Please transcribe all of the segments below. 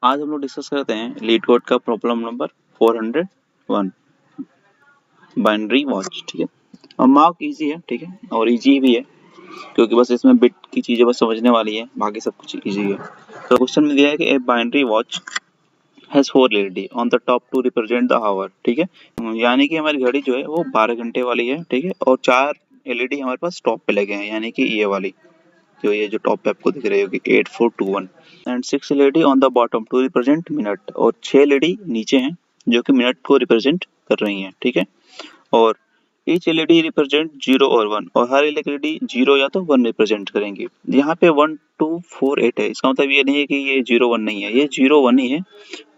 आज हम लोग डिस्कस करते हैं लीड कोड का प्रॉब्लम नंबर 401 बाइनरी वॉच। ठीक है, और मार्क इजी है, ठीक है, और इजी भी है क्योंकि बस इसमें बिट की चीजें बस समझने वाली है, बाकी सब कुछ इजी है। तो क्वेश्चन में दिया है कि a binary watch has 4 LED on the top to represent the hour. ठीक है, यानी कि हमारी घड़ी जो है वो 12 घंटे वाली है, ठीक है, और 4 एलईडी हमारे पास टॉप पे लगे हैं, यानी कि ये वाली जो टॉप पे आपको दिख रही होगी 8421 and 6 LED on the bottom to represent minute, और 6 एलईडी नीचे हैं जो कि मिनट को रिप्रेजेंट कर रही हैं। ठीक है, और ईच एलईडी रिप्रेजेंट 0 और 1, और हर एलईडी 0 या तो 1 रिप्रेजेंट करेंगी। यहाँ पे 1 2 4 8 है, इसका मतलब ये नहीं है कि ये 0 1 नहीं है, ये 0 1 ही है,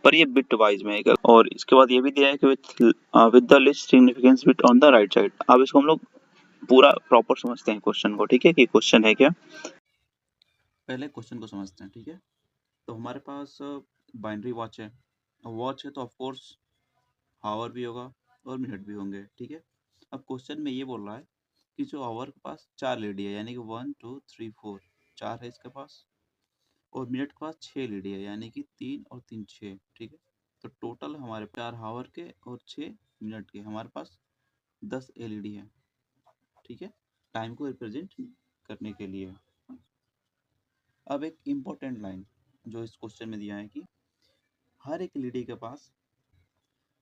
पर ये बिट वाइज में है। और इसके बाद ये भी दिया है कि with the list significance bit on the right side. अब इसको हम लोग पूरा प्रॉपर समझते हैं क्वेश्चन को। ठीक है, कि क्वेश्चन है क्या, पहले क्वेश्चन को समझते हैं। ठीक है, तो हमारे पास बाइनरी वॉच है, वॉच है तो ऑफ कोर्स आवर भी होगा और मिनट भी होंगे। ठीक है, अब क्वेश्चन में ये बोल रहा है कि जो आवर के पास 4 लेडी है, यानी कि 1 2 3 4, 4 है इसके पास, और मिनट के पास 6 लेडी है, यानी कि 3 और 3 6। ठीक है, तो टोटल हमारे 4 आवर के और 6 मिनट के हमारे पास 10 एलईडी है। ठीक है, टाइम को रिप्रेजेंट करने के लिए। अब एक इम्पोर्टेंट लाइन जो इस क्वेश्चन में दिया है कि हर एक एलईडी के पास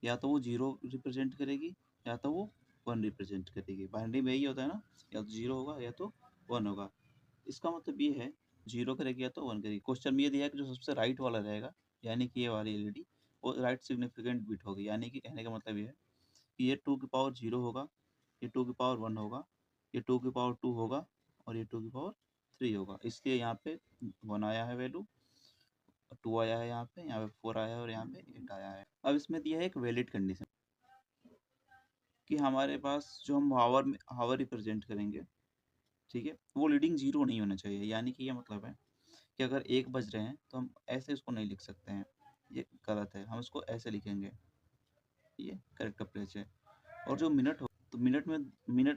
या तो वो 0 रिप्रेजेंट करेगी या तो वो 1 रिप्रेजेंट करेगी। बाइनरी में यही होता है ना, या तो 0 होगा या तो 1 होगा। इसका मतलब ये है 0 करेगी या तो 1 करेगी। क्वेश्चन में ये दिया है कि जो सबसे राइट वाला रहेगा, यानी कि ये वाली एलईडी, वो राइट सिग्निफिकेंट बिट होगी। यानी कि कहने का मतलब ये है कि ये 2 की पावर 0 होगा, ये 2 की पावर 1 होगा, ये 2 की पावर 2 होगा, और ये 2 की पावर 3 होगा। इसलिए यहाँ पे 1 आया है वैल्यू, 2 आया है, यहाँ पे 4 आया है, और यहाँ पे 8 आया है। अब इसमें दिया है एक वैलिड कंडीशन कि हमारे पास जो हम हावर रिप्रेजेंट करेंगे, ठीक है, वो लीडिंग 0 नहीं होना चाहिए। यानी कि ये मतलब है कि अगर 1 बज रहे हैं तो हम ऐसे इसको नहीं लिख सकते हैं, ये गलत है, हम इसको ऐसे लिखेंगे, ये करेक्ट अप्रोच है। और जो मिनट हो तो मिनट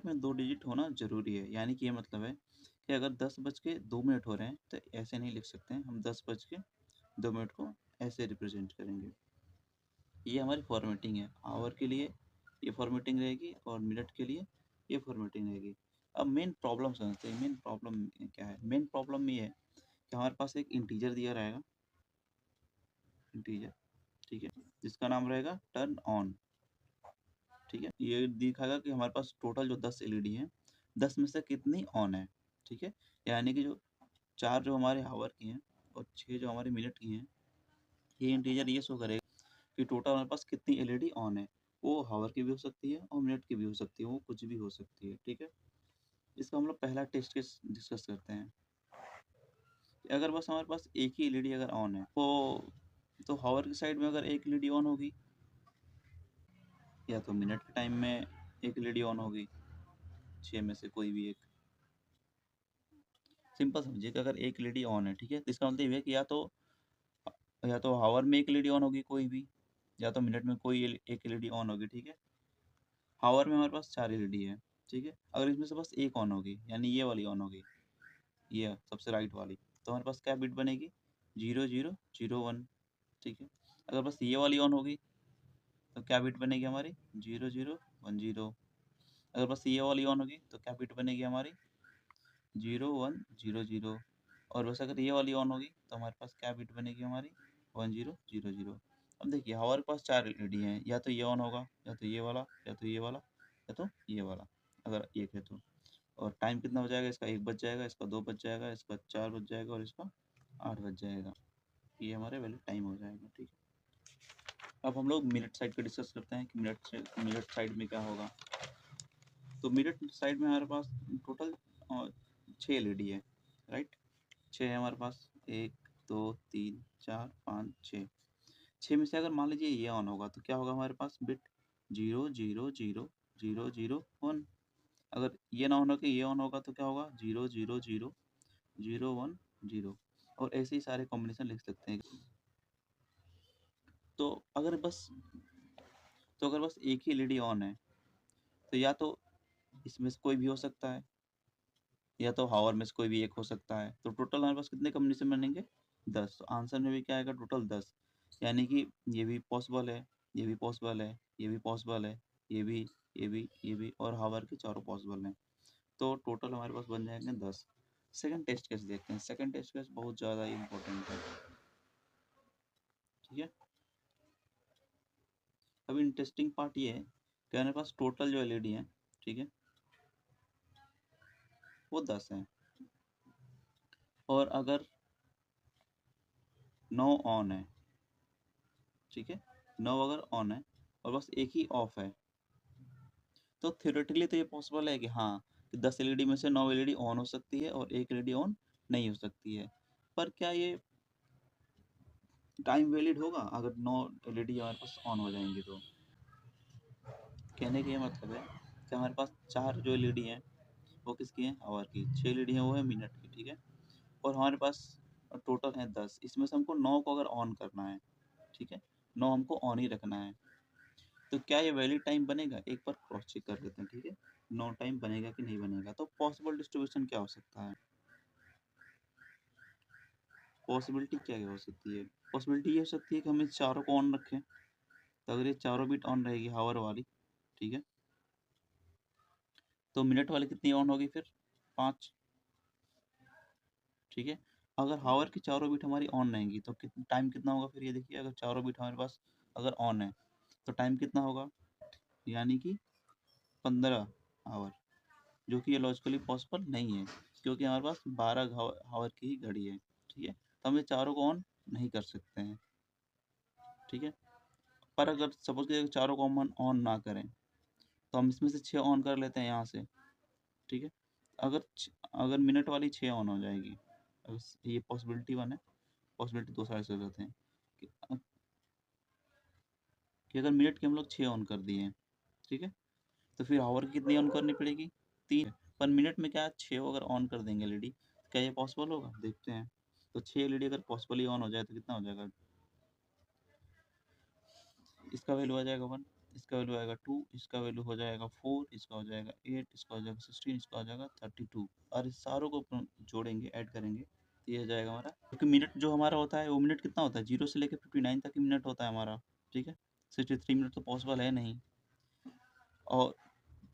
में 2 डिजिट होना जरूरी है। यानी कि ये मतलब है कि अगर 10 बज के 2 मिनट हो रहे हैं तो ऐसे नहीं लिख सकते हैं, हम 10 बज के 2 मिनट को ऐसे रिप्रेजेंट करेंगे। ये हमारी फॉर्मेटिंग है, आवर के लिए ये फॉर्मेटिंग रहेगी और मिनट के लिए ये फॉर्मेटिंग रहेगी। अब मेन प्रॉब्लम समझते हैं। मेन प्रॉब्लम क्या है? मेन प्रॉब्लम ये है कि हमारे पास एक इंटीजर दिया रहेगा, इंटीजर, ठीक है, जिसका नाम रहेगा टर्न ऑन। ठीक है, ये दिखाएगा कि हमारे पास टोटल जो 10 एलईडी हैं, 10 में से कितनी ऑन है। ठीक है, यानी कि जो 4 जो हमारे हावर की हैं और 6 जो हमारे मिनट की हैं, ये इंटीजर ये शो करेगा कि टोटल हमारे पास कितनी एलईडी ऑन है। वो हावर की भी हो सकती है और मिनट की भी हो सकती है, वो कुछ भी हो सकती है। ठीक है, इसका हम लोग पहला टेस्ट केस डिस्कस करते हैं कि अगर बस हमारे पास एक ही एलईडी अगर ऑन है तो हावर की साइड में अगर एक एलईडी ऑन होगी, या तो मिनट के टाइम में एक एलईडी ऑन होगी, 6 में से कोई भी एक। सिंपल समझिए कि अगर एक एलईडी ऑन है, ठीक है, तो इसका मतलब ये है कि या तो हावर में एक एलईडी ऑन होगी कोई भी, या तो मिनट में कोई एक एलईडी ऑन होगी। ठीक है, हावर में हमारे पास 4 एलईडी है। ठीक है, अगर इसमें से बस एक ऑन होगी, यानी ये वाली ऑन होगी, ये सबसे राइट वाली, तो हमारे पास क्या बिट बनेगी? 0001। ठीक है, अगर बस ये वाली ऑन होगी तो क्या बिट बनेगी हमारी? 0010। अगर बस ये वाली ऑन होगी तो क्या बिट बनेगी हमारी? 0100। और बस अगर ये वाली ऑन होगी तो हमारे पास क्या बिट बनेगी हमारी? 1000। अब देखिए हमारे पास 4 एलईडी हैं, या तो ये ऑन होगा, या तो ये वाला, या तो ये वाला, या तो ये वाला, अगर एक है तो। और टाइम कितना हो जाएगा? इसका 1 बज जाएगा, इसका 2 बज जाएगा, इसका 4 बज जाएगा, और इसका 8 बज जाएगा। ये हमारे वैलिड टाइम हो जाएगा। ठीक है, अब हम लोग मिनट साइड पे डिस्कस करते हैं कि मिनट साइड में क्या होगा। तो मिनट साइड में हमारे पास टोटल 6 एलईडी है, राइट? 6 है हमारे पास, 1 2 3 4 5 6। 6 में से अगर मान लीजिए ये ऑन होगा तो क्या होगा हमारे पास? बिट 000001। अगर ये ना ऑन होकर ये ऑन होगा तो क्या होगा? 000010। और ऐसे ही सारे कॉम्बिनेशन लिख सकते हैं। तो अगर बस एक ही एलईडी ऑन है तो या तो इसमें से कोई भी हो सकता है, या तो हावर में से कोई भी एक हो सकता है। तो टोटल हमारे पास कितने कॉम्बिनेशन बनेंगे? 10, तो आंसर में भी क्या आएगा, टोटल 10। यानी कि ये भी पॉसिबल है, ये भी पॉसिबल है, ये भी पॉसिबल है, ये भी, ये भी, ये भी, और हावर के चारों पॉसिबल हैं। तो टोटल हमारे पास बन जाएंगे 10। सेकंड टेस्ट केस देखते हैं। सेकंड टेस्ट केस बहुत ज़्यादा इंपॉर्टेंट है, ठीक है। अब इंटरेस्टिंग पार्ट ये है कि हमारे पास टोटल जो एलईडी है, ठीक है, वो 10 है, और अगर 9 ऑन है, ठीक है, 9 अगर ऑन है और बस एक ही ऑफ है, तो थ्योरेटिकली तो ये पॉसिबल है कि हाँ, कि 10 एलईडी में से 9 एलईडी ऑन हो सकती है और एक एलईडी ऑन नहीं हो सकती है। पर क्या ये टाइम वैलिड होगा अगर 9 एलईडी हमारे पास ऑन हो जाएंगी? तो कहने का ये मतलब है कि हमारे पास 4 जो एलईडी हैं वो किसकी हैं, आवर की। 6 एलईडी हैं वो है मिनट की, ठीक है। और हमारे पास टोटल है 10, इसमें से हमको 9 को अगर ऑन करना है, ठीक है, 9 हमको ऑन ही रखना है, तो क्या ये वैलिड टाइम बनेगा? एक बार क्रॉस चेक कर लेते हैं, ठीक है, 9 टाइम बनेगा कि नहीं बनेगा। तो पॉसिबल डिस्ट्रीब्यूशन क्या हो सकता है, पॉसिबिलिटी क्या हो सकती है? पॉसिबिलिटी ये हो सकती है कि हम इस चारों को ऑन रखें, तो अगर ये चारों बिट ऑन रहेगी हावर वाली, ठीक है, तो मिनट वाली कितनी ऑन होगी फिर? 5, ठीक है। अगर हावर की चारों बिट हमारी ऑन रहेंगी तो टाइम कितना होगा फिर? ये देखिए, अगर चारों बिट हमारे पास अगर ऑन है तो टाइम कितना होगा, यानी कि 15 आवर, जो कि ये लॉजिकली पॉसिबल नहीं है, क्योंकि हमारे पास 12 हावर की ही घड़ी है, ठीक है। तो हम ये चारों को ऑन नहीं कर सकते हैं, ठीक है। पर अगर सपोज कि चारों को हम ऑन ना करें तो हम इसमें से 6 ऑन कर लेते हैं यहाँ से, ठीक है। अगर अगर मिनट वाली 6 ऑन हो जाएगी, अगर ये पॉसिबिलिटी 1 है, पॉसिबिलिटी 2 साइड से हो जाते हैं कि अगर मिनट के हम लोग 6 ऑन कर दिए हैं, ठीक है, तो फिर आवर की कितनी ऑन करनी पड़ेगी? 3। पर मिनट में क्या 6 अगर ऑन कर देंगे एलईडी, क्या ये पॉसिबल होगा? देखते हैं। तो 6 एलईडी अगर पॉसिबली ऑन हो जाए तो कितना हो जाएगा? इसका वैल्यू आ जाएगा 1, इसका वैल्यू आएगा 2, इसका वैल्यू हो जाएगा 4, इसका हो जाएगा 8, इसका हो जाएगा 16, इसका हो जाएगा 32, और इस सारों को जोड़ेंगे, ऐड करेंगे, तो ये हो जाएगा हमारा। क्योंकि मिनट जो हमारा होता है वो मिनट कितना होता है, 0 से लेकर 59 तक ही मिनट होता है हमारा, ठीक है। 63 मिनट तो पॉसिबल है नहीं, और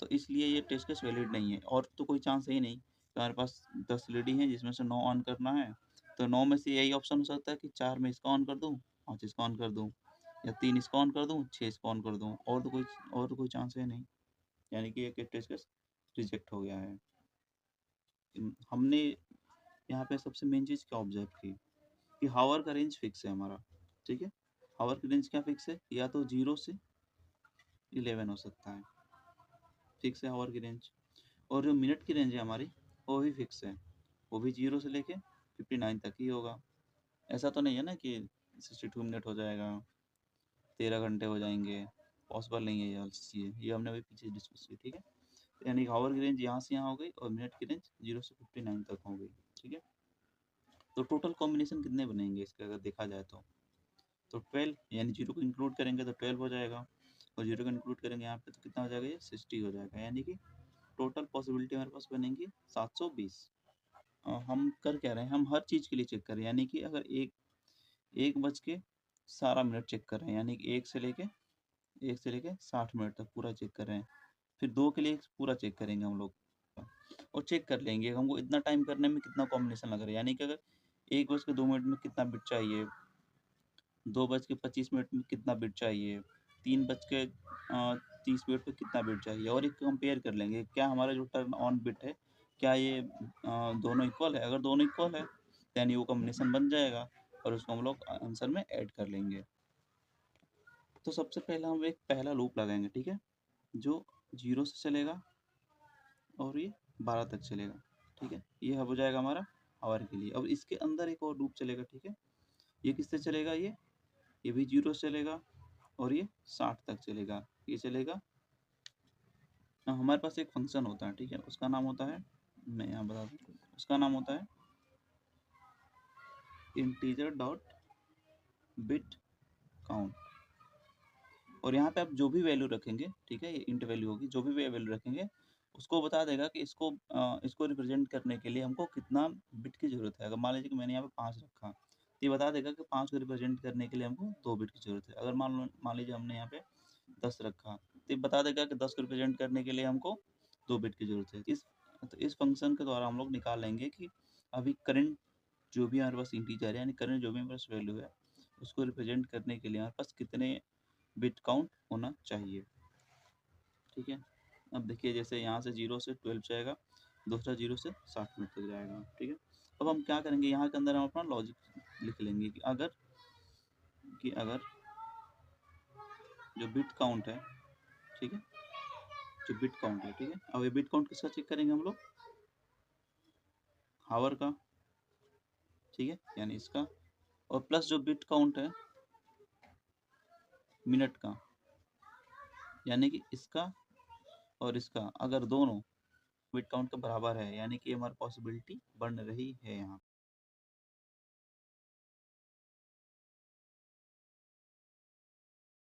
तो इसलिए ये टेस्ट केस वैलिड नहीं है। और तो कोई चांस है ही नहीं कि हमारे पास 10 लेडी हैं जिसमें से 9 ऑन करना है, तो 9 में से यही ऑप्शन हो सकता है कि 4 में इसका ऑन कर दूँ, 5 इसका ऑन कर दूँ, या 3 इसका ऑन कर दूँ, 6 इसका ऑन कर दूँ, और तो कोई चांस है नहीं। यानी कि एक टेस्ट केस रिजेक्ट हो गया है। हमने यहाँ पे सबसे मेन चीज़ क्या ऑब्जर्व की कि हावर का रेंज फिक्स है हमारा, ठीक है। हावर की रेंज क्या फिक्स है? या तो 0 से 11 हो सकता है, फिक्स है हावर की रेंज। और जो मिनट की रेंज है हमारी वो भी फिक्स है, वो भी 0 से लेके 59 तक ही होगा। ऐसा तो नहीं है ना कि 62 मिनट हो जाएगा, 13 घंटे हो जाएंगे, पॉसिबल नहीं है ये वाली चीज़ें, ये हमने अभी पीछे डिस्कस की, ठीक है। यानी हावर की रेंज यहाँ से यहाँ हो गई और मिनट की रेंज 0 से 59 तक हो गई, ठीक है। तो टोटल कॉम्बिनेशन कितने बनेंगे इसके अगर देखा जाए तो 12, यानी 0 को इंक्लूड करेंगे तो 12 हो जाएगा, और 0 को इंक्लूड करेंगे यहाँ पे तो कितना हो जाएगा, ये 60 हो जाएगा। यानी कि टोटल पॉसिबिलिटी हमारे पास बनेंगी 720। हम कर क्या रहे हैं, हम हर चीज़ के लिए चेक कर रहे हैं, यानी कि अगर एक बज के सारा मिनट चेक कर रहे हैं, यानी कि एक से लेके 60 मिनट तक पूरा चेक कर रहे हैं। फिर 2 के लिए पूरा चेक करेंगे हम लोग, और चेक कर लेंगे हमको इतना टाइम करने में कितना कॉम्बिनेशन लग रहा है। यानी कि अगर 1 बज के 2 मिनट में कितना बिट चाहिए, 2 बज के 25 मिनट में कितना बिट चाहिए, 3 बज के 30 मिनट में कितना बिट चाहिए, और एक कंपेयर कर लेंगे क्या हमारा जो टर्न ऑन बिट है क्या ये दोनों इक्वल है। अगर दोनों इक्वल है देन वो कॉम्बिनेशन बन जाएगा, और उसको हम लोग आंसर में ऐड कर लेंगे। तो सबसे पहले हम एक पहला लूप लगाएंगे, ठीक है, जो 0 से चलेगा और ये 12 तक चलेगा, ठीक है। ये हो जाएगा हमारा आवर के लिए। अब इसके अंदर एक और लूप चलेगा, ठीक है। ये किससे चलेगा, ये भी 0 से चलेगा और ये 60 तक चलेगा। ये चलेगा, हमारे पास एक फंक्शन होता है, ठीक है, उसका नाम होता है, मैं यहाँ बता दूँ, उसका नाम होता है इंटीजर डॉट बिट काउंट। और यहाँ पे आप जो भी वैल्यू रखेंगे, ठीक है, ये इंट वैल्यू होगी, जो भी वैल्यू रखेंगे उसको बता देगा कि इसको रिप्रेजेंट करने के लिए हमको कितना बिट की जरूरत है। अगर मान लीजिए कि मैंने यहाँ पे 5 रखा, ये बता देगा कि 5 को रिप्रेजेंट करने के लिए हमको 2 बिट की जरूरत है। अगर मान लीजिए हमने यहाँ पे 10 रखा, तो ये बता देगा कि 10 को रिप्रेजेंट करने के लिए हमको 2 बिट की जरूरत है। इस फंक्शन के द्वारा हम लोग निकाल लेंगे कि अभी करंट जो भी हमारे पास इंटीजर है, यानी करंट जो भी हमारे पास वैल्यू है, उसको रिप्रेजेंट करने के लिए हमारे पास कितने बिट काउंट होना चाहिए। ठीक है, अब देखिए जैसे यहाँ से 0 से 12 जाएगा, दूसरा 0 से 60 मिनट तक जाएगा। ठीक है, अब हम क्या करेंगे, यहाँ के अंदर हम अपना लॉजिक लिख लेंगे कि अगर जो बिट काउंट है, ठीक है, जो बिट काउंट है, ठीक है, अब ये बिट काउंट किसका चेक करेंगे हम लोग, हावर का, ठीक है, यानी इसका, और प्लस जो बिट काउंट है मिनट का, यानी कि इसका और इसका, अगर दोनों बिट काउंट के बराबर है, यानी कि हमारी पॉसिबिलिटी बढ़ रही है यहाँ।